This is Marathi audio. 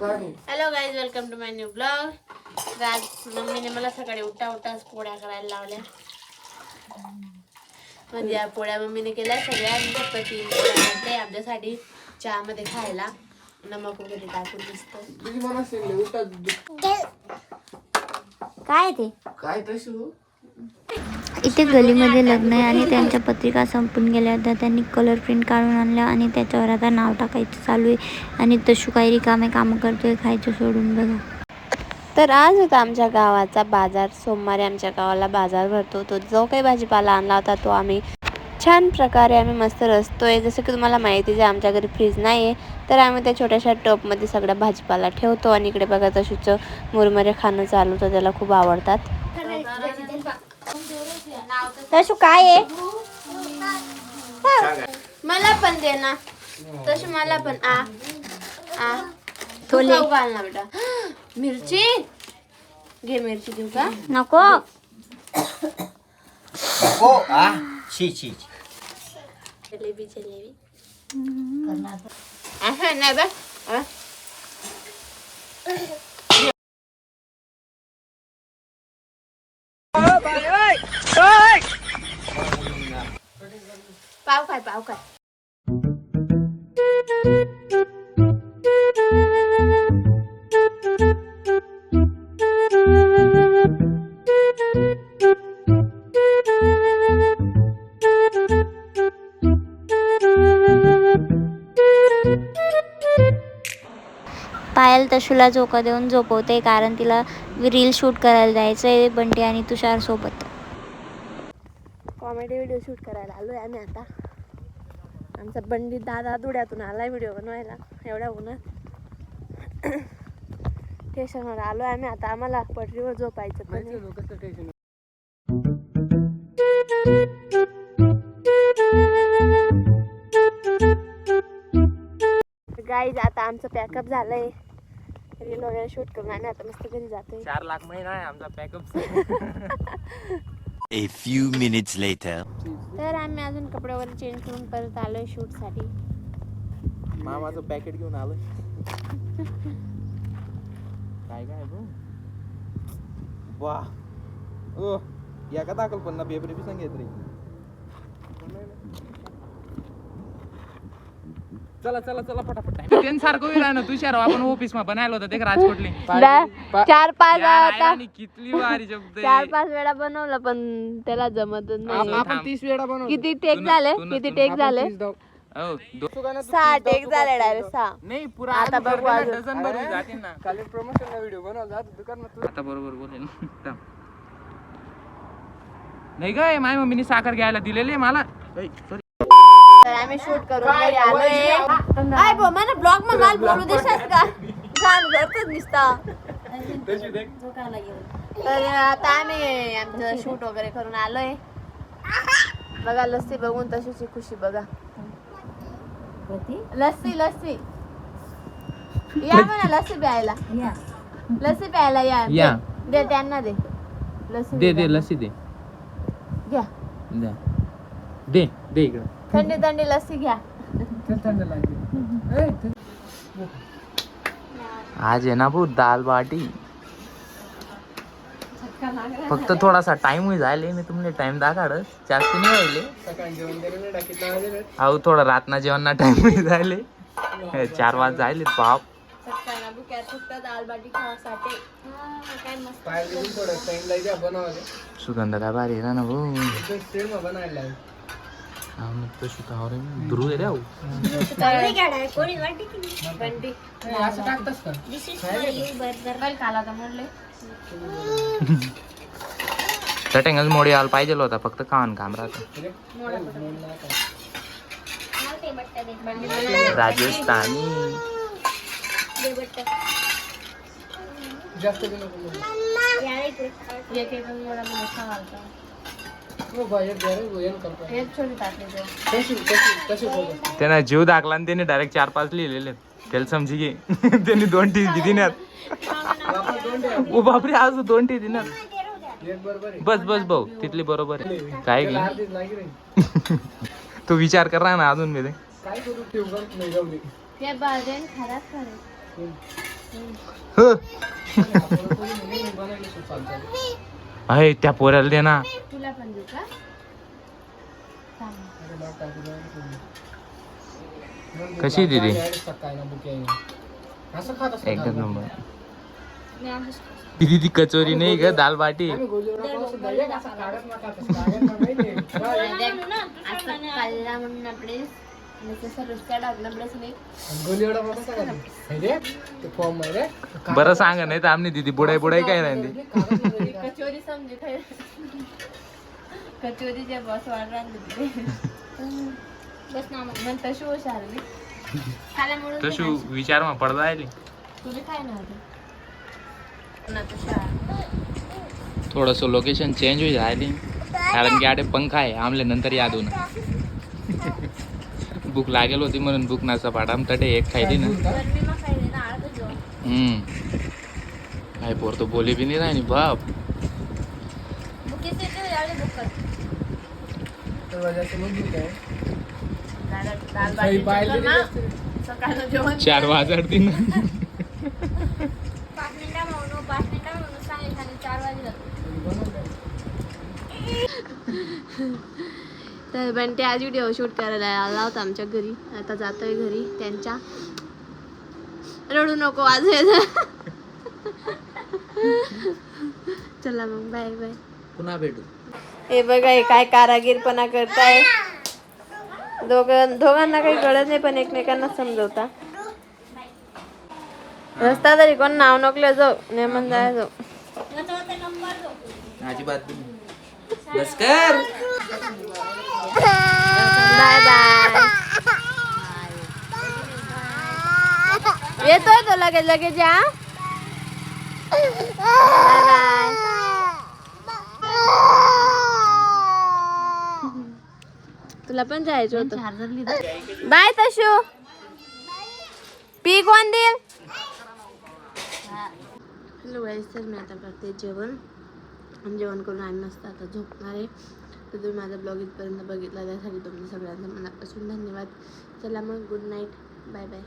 Hello guys, welcome to my new blog. आज मम्मीने मला सकाळी उठताच पोळ्या करायला लावल्या. म्हणजे या पोळ्या मम्मीने केल्या सगळ्या. फक्त 3 पोळ्या करते आमच्यासाठी चहामध्ये खायला. नमक वगैरे टाकून काय ते काय तसू इथे गलीमध्ये लग्न आहे आणि त्यांच्या पत्रिका संपून गेल्या होत्या. त्यांनी कलर प्रिंट काढून आणल्या आणि त्याच्यावर आता नाव टाकायचं चालू आहे. आणि तशू काही रिकामे कामं करतोय, खायचं सोडून. बघा. तर आज होता आमच्या गावाचा बाजार. सोमवारी आमच्या गावाला बाजार भरतो. तो जो काही भाजीपाला आणला होता तो आम्ही छान प्रकारे मस्त रचतोय. जसं की तुम्हाला माहिती आहे, आमच्या घरी फ्रीज नाही आहे, तर आम्ही त्या छोट्याशा टपमध्ये सगळा भाजीपाला ठेवतो. आणि इकडे बघा तशीच मुरमुरे खाणं चालू, तर त्याला खूप आवडतात. तशू काय आहे? मला पण दे ना तशी. मला पण थोले घाल ना बेटा. मिरची घे. मिरची देऊ का? नको. शी जलेबी असं नाही बा. पाव काय पायल तशूला झोका देऊन झोपवते, कारण तिला रील शूट करायला जायचंय बंटी आणि तुषार सोबत. कॉमेडी व्हिडिओ शूट करायला आलोय आम्ही आता. आमचा बंडी दादा धुळ्यातून आलाय व्हिडिओ बनवायला एवढ्या उन्हात. स्टेशनवर आलोय आम्ही आता. आम्हाला पटरीवर झोपायचं पण. गाईज, आता आमचं पॅकअप झालंय. रील वगैरे शूट करून आम्ही आता मस्त घरी जातोय. 4 लाख महिना आहे आमचा pack up. A few minutes later. तर आम्ही अजून कपडे वगैरे चेंज करून परत आलोय शूट साठी. मामाचं पॅकेट घेऊन आलोय. काय भाऊ वा ओ या का दाखल पण ना पेपर बी सांगित रे. चला फटाफट. सारखं होईल ना तुषार. आपण ऑफिस मा बनायला होतं ते राजकोटले 4-5 कितली भारी शब्द. 4-5 वेळा बनवलं पण त्याला जमत नाही. आपण 30 वेळा बनवलं. किती टेक झाले? 6 टेक झाले डायरेक्ट 6. नाही पुरा आता बघू अजून. डझन भरून जाते ना. खाली प्रमोशनला व्हिडिओ बनवला दुकानात. आता बरोबर बोलेल ना. नाही काय माझ्या मम्मीने साखर घ्यायला दिलेली आहे मला. सॉरी. तर आम्ही शूट करून घरी आलोय. आय बो मला ब्लॉग मध्ये माल बोलू देशात का? गाण करतच निसता. तर आता आम्ही आमचं शूट वगैरे करून आलोय. बघा लस्सी बघून तशीची खुशी बघा. लस्सी या म्हणा. लस्सी प्यायला या. दे त्यांना दे लस्सी. दे लस्सी दे. घ्या. दे इकडे. थंडी लस्सी घ्या. आज आहे ना भाऊ दाल बाटी. फक्त थोडासा टाइम होई जायले नाही. तुम्हाला टाइम दाखवड जास्त नाही व्हायले. अहो थोडा रातना जेवणना टाइम होई जायले. 4 वाज जायले बाप. सुगंध काय भारी आहे ना भाऊ. चटेंगच मोडी आला पाहिजे होता. फक्त खान काम राहत. राजस्थानी त्यानं जीव दाखला आणि त्याने डायरेक्ट 4-5 लिहिलेले. त्याला समजी घे. त्यांनी 2 टी दिनात. ओ बापरे, आज 2 टी दिनात. बस भाऊ तिथली बरोबर आहे. काय घे तू विचार कर ना अजून मी. काय करू ठेवू नाही जाऊ दे. आहे त्या पोऱ्याला दे ना. तुला पण देऊ का? कशी दिदी एकच नंबर. दिदी ती कचोरी नाही ग, दाल बाटी. असं खाल्ला म्हणून आपले जसं रुचका टाकला प्लस नाही. बरं सांग नाही तर आमने दिदी बुडाई बुडाई काय राहिली. कचोरी समजे काय कचोरीच्या बस वाढला बस ना मग तशी हुशार मी खाल्यामुळे तशी विचार मग पडदा आली. तुझी काय ना थोडस लोकेशन चेंज होई राहिली कारण की आडे पंखा आहे आमले नंतर याद होणं. भूक लागेल होती म्हणून भूक नाचा पाडाम तटे एक खायली ना. काय पोर तो बोली भी नाही राहिली बाप. जेवण 4 वाजता दिन. तर बंटे आज व्हिडिओ शूट करायला आला होता आमच्या घरी. आता जातोय घरी त्यांच्या. रडू नको आज. चला मग बाय बाय. पुन्हा भेटू. हे बघा हे काय कारागीरपणा करताय. दोघांना काही कळत नाही पण एकमेकांना समजवता. रस्ता तरी कोण नाव नकलं जाऊ नेमन जाय जाऊ. अजिबात बस कर. Bye bye. येतोय तो लगेच लगेच या. Bye bye. तुला पण जायचं होतं. बाय तशू. पी कोण देईल. हॅलो गाईस, तर मी आता करते जेवण. जेवण करून आम्ही मस्त आता झोपणार आहे. तर तुम्ही माझा ब्लॉग इथपर्यंत बघितला त्यासाठी तुमच्या सगळ्यांचा मनापासून धन्यवाद. चला मग गुड नाईट. Bye bye.